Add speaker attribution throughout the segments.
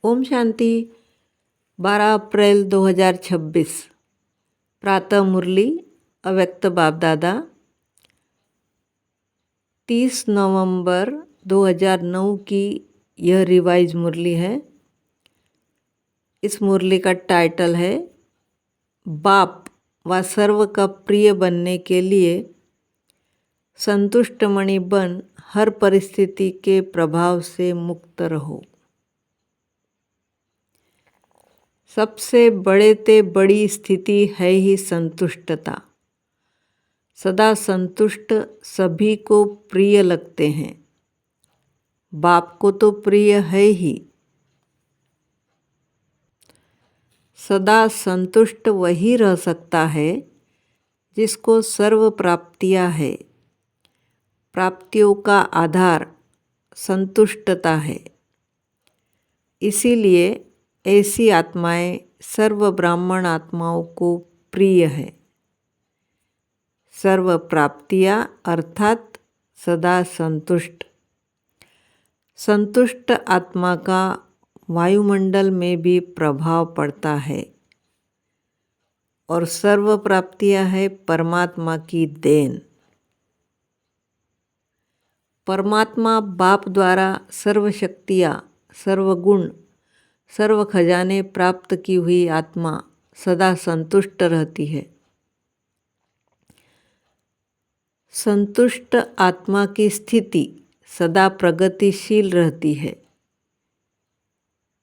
Speaker 1: ओम शांति। 12 अप्रैल 2026 प्रातः मुरली अव्यक्त बाप दादा। 30 नवंबर 2009 की यह रिवाइज मुरली है। इस मुरली का टाइटल है बाप व सर्व का प्रिय बनने के लिए संतुष्ट मणि बन हर परिस्थिति के प्रभाव से मुक्त रहो। सबसे बड़े ते बड़ी स्थिति है ही संतुष्टता। सदा संतुष्ट सभी को प्रिय लगते हैं। बाप को तो प्रिय है ही। सदा संतुष्ट वही रह सकता है जिसको सर्व प्राप्तियां है। प्राप्तियों का आधार संतुष्टता है। इसीलिए ऐसी आत्माएं सर्व ब्राह्मण आत्माओं को प्रिय है। सर्व प्राप्तियां अर्थात सदा संतुष्ट। संतुष्ट आत्मा का वायुमंडल में भी प्रभाव पड़ता है और सर्व प्राप्तियां है परमात्मा की देन। परमात्मा बाप द्वारा सर्व शक्तियाँ, सर्व गुण, सर्व खजाने प्राप्त की हुई आत्मा सदा संतुष्ट रहती है। संतुष्ट आत्मा की स्थिति सदा प्रगतिशील रहती है।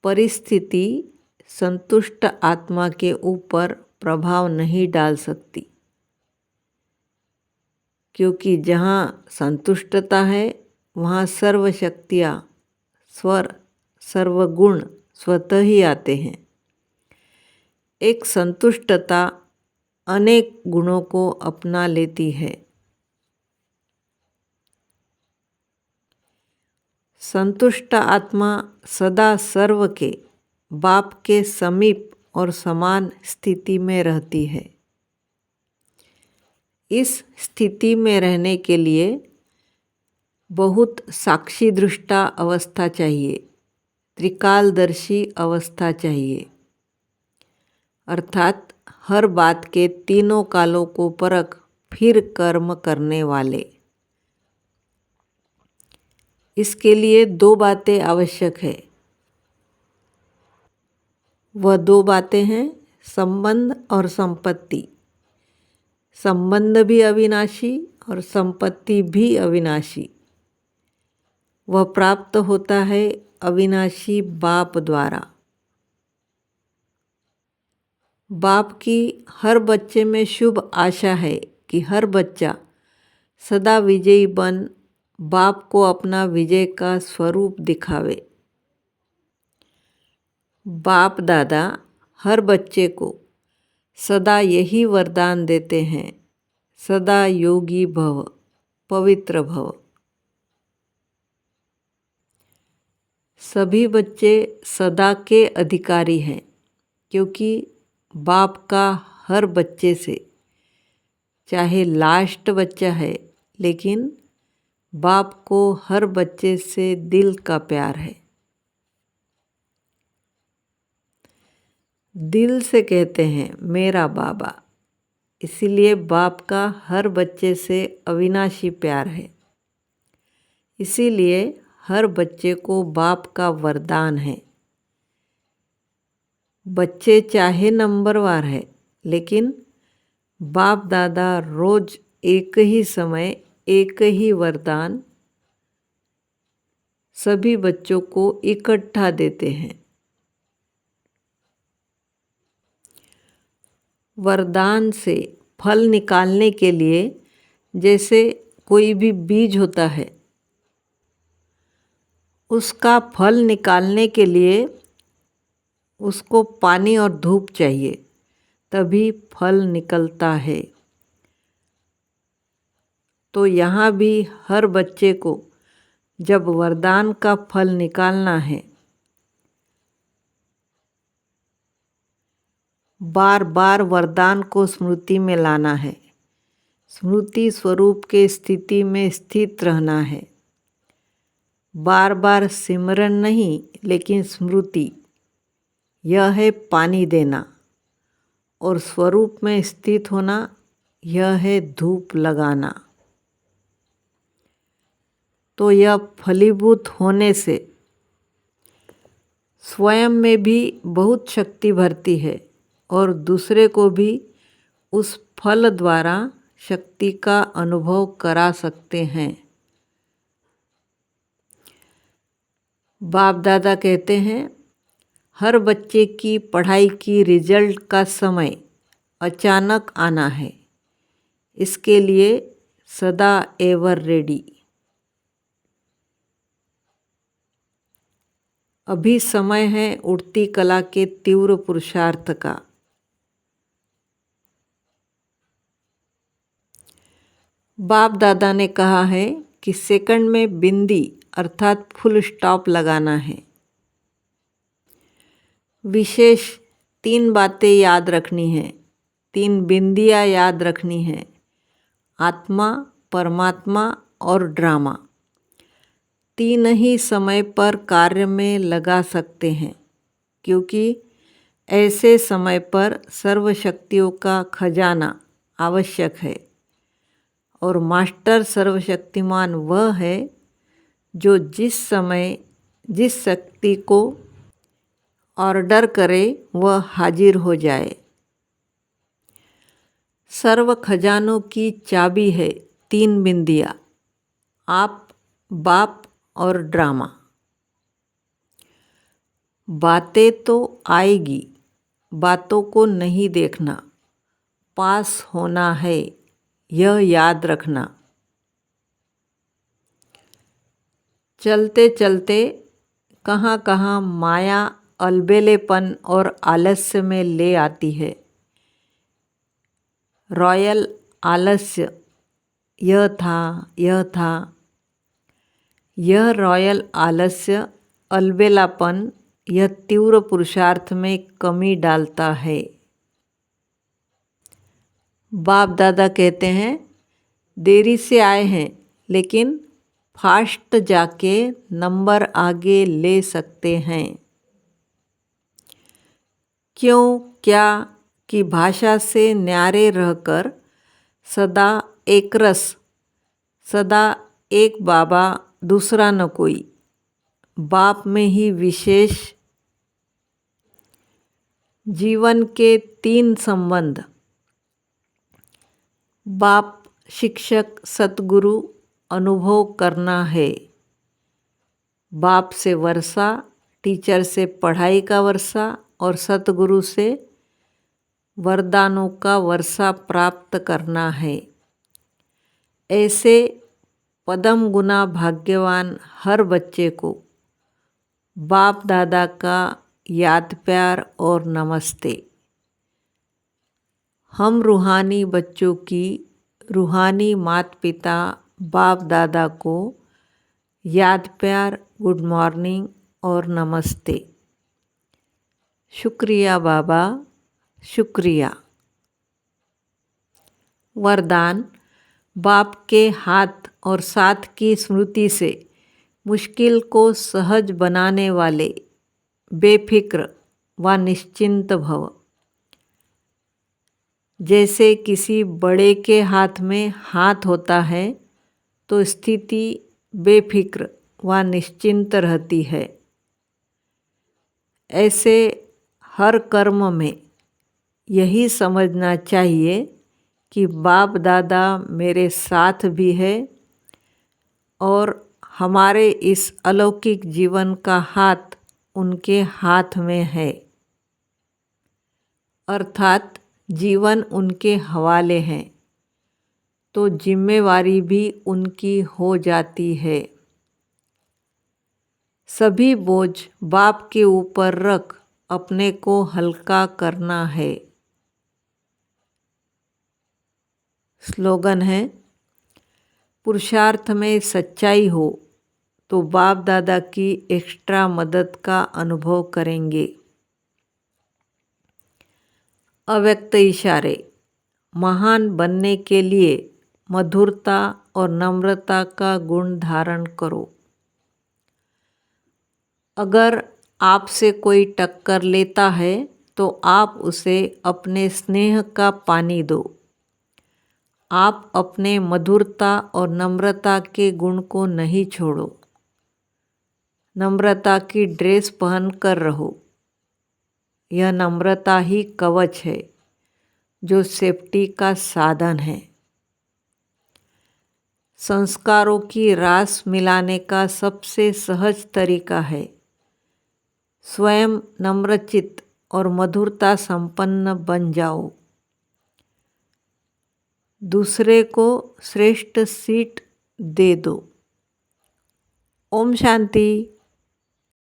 Speaker 1: परिस्थिति संतुष्ट आत्मा के ऊपर प्रभाव नहीं डाल सकती, क्योंकि जहाँ संतुष्टता है वहाँ सर्व शक्तियाँ, सर्व गुण स्वतः ही आते हैं। एक संतुष्टता अनेक गुणों को अपना लेती है। संतुष्ट आत्मा सदा सर्व के बाप के समीप और समान स्थिति में रहती है। इस स्थिति में रहने के लिए बहुत साक्षी दृष्टा अवस्था चाहिए, त्रिकालदर्शी अवस्था चाहिए, अर्थात हर बात के तीनों कालों को परख फिर कर्म करने वाले। इसके लिए दो बातें आवश्यक है। वह दो बातें हैं संबंध और संपत्ति। संबंध भी अविनाशी और संपत्ति भी अविनाशी। वह प्राप्त होता है अविनाशी बाप द्वारा। बाप की हर बच्चे में शुभ आशा है कि हर बच्चा सदा विजयी बन बाप को अपना विजय का स्वरूप दिखावे। बाप दादा हर बच्चे को सदा यही वरदान देते हैं, सदा योगी भव, पवित्र भव। सभी बच्चे सदा के अधिकारी हैं, क्योंकि बाप का हर बच्चे से, चाहे लास्ट बच्चा है, लेकिन बाप को हर बच्चे से दिल का प्यार है। दिल से कहते हैं मेरा बाबा। इसीलिए बाप का हर बच्चे से अविनाशी प्यार है। इसीलिए हर बच्चे को बाप का वरदान है। बच्चे चाहे नंबरवार है, लेकिन बाप दादा रोज एक ही समय एक ही वरदान सभी बच्चों को इकट्ठा देते हैं। वरदान से फल निकालने के लिए जैसे कोई भी बीज होता है, उसका फल निकालने के लिए उसको पानी और धूप चाहिए, तभी फल निकलता है। तो यहाँ भी हर बच्चे को जब वरदान का फल निकालना है, बार बार वरदान को स्मृति में लाना है। स्मृति स्वरूप के स्थिति में स्थित रहना है। बार बार सिमरन नहीं, लेकिन स्मृति, यह है पानी देना, और स्वरूप में स्थित होना, यह है धूप लगाना। तो यह फलीभूत होने से स्वयं में भी बहुत शक्ति भरती है और दूसरे को भी उस फल द्वारा शक्ति का अनुभव करा सकते हैं। बाप दादा कहते हैं, हर बच्चे की पढ़ाई की रिजल्ट का समय अचानक आना है, इसके लिए सदा एवर रेडी। अभी समय है उठती कला के तीव्र पुरुषार्थ का। बाप दादा ने कहा है कि सेकंड में बिंदी अर्थात फुल स्टॉप लगाना है। विशेष 3 बातें याद रखनी है, 3 बिंदियाँ याद रखनी है, आत्मा, परमात्मा और ड्रामा। 3 ही समय पर कार्य में लगा सकते हैं, क्योंकि ऐसे समय पर सर्वशक्तियों का खजाना आवश्यक है और मास्टर सर्वशक्तिमान वह है जो जिस समय जिस शक्ति को ऑर्डर करे वह हाजिर हो जाए। सर्व खजानों की चाबी है 3 बिंदियाँ, आप, बाप और ड्रामा। बातें तो आएगी, बातों को नहीं देखना, पास होना है, यह याद रखना। चलते चलते कहाँ कहाँ माया अलबेलेपन और आलस्य में ले आती है। रॉयल आलस्य, यह था, यह रॉयल आलस्य अलबेलापन यह तीव्र पुरुषार्थ में कमी डालता है। बाप दादा कहते हैं, देरी से आए हैं लेकिन फास्ट जाके नंबर आगे ले सकते हैं। क्यों क्या की भाषा से न्यारे रहकर सदा एक रस, सदा एक बाबा दूसरा न कोई, बाप में ही विशेष। जीवन के 3 संबंध, बाप, शिक्षक, सतगुरु अनुभव करना है। बाप से वर्षा, टीचर से पढ़ाई का वर्षा और सतगुरु से वरदानों का वर्षा प्राप्त करना है। ऐसे पदम गुना भाग्यवान हर बच्चे को बाप दादा का याद प्यार और नमस्ते। हम रूहानी बच्चों की रूहानी माता पिता बाप दादा को याद प्यार, गुड मॉर्निंग और नमस्ते। शुक्रिया बाबा, शुक्रिया। वरदान, बाप के हाथ और साथ की स्मृति से मुश्किल को सहज बनाने वाले बेफिक्र व निश्चिंत भव। जैसे किसी बड़े के हाथ में हाथ होता है तो स्थिति बेफिक्र व निश्चिंत रहती है। ऐसे हर कर्म में यही समझना चाहिए कि बाप दादा मेरे साथ भी है और हमारे इस अलौकिक जीवन का हाथ उनके हाथ में है, अर्थात जीवन उनके हवाले हैं, तो जिम्मेवारी भी उनकी हो जाती है। सभी बोझ बाप के ऊपर रख अपने को हल्का करना है। स्लोगन है, पुरुषार्थ में सच्चाई हो तो बाप दादा की एक्स्ट्रा मदद का अनुभव करेंगे। अव्यक्त इशारे, महान बनने के लिए मधुरता और नम्रता का गुण धारण करो। अगर आपसे कोई टक्कर लेता है तो आप उसे अपने स्नेह का पानी दो। आप अपने मधुरता और नम्रता के गुण को नहीं छोड़ो। नम्रता की ड्रेस पहन कर रहो। यह नम्रता ही कवच है जो सेफ्टी का साधन है। संस्कारों की रास मिलाने का सबसे सहज तरीका है स्वयं नम्रचित्त और मधुरता संपन्न बन जाओ। दूसरे को श्रेष्ठ सीट दे दो। ओम शांति।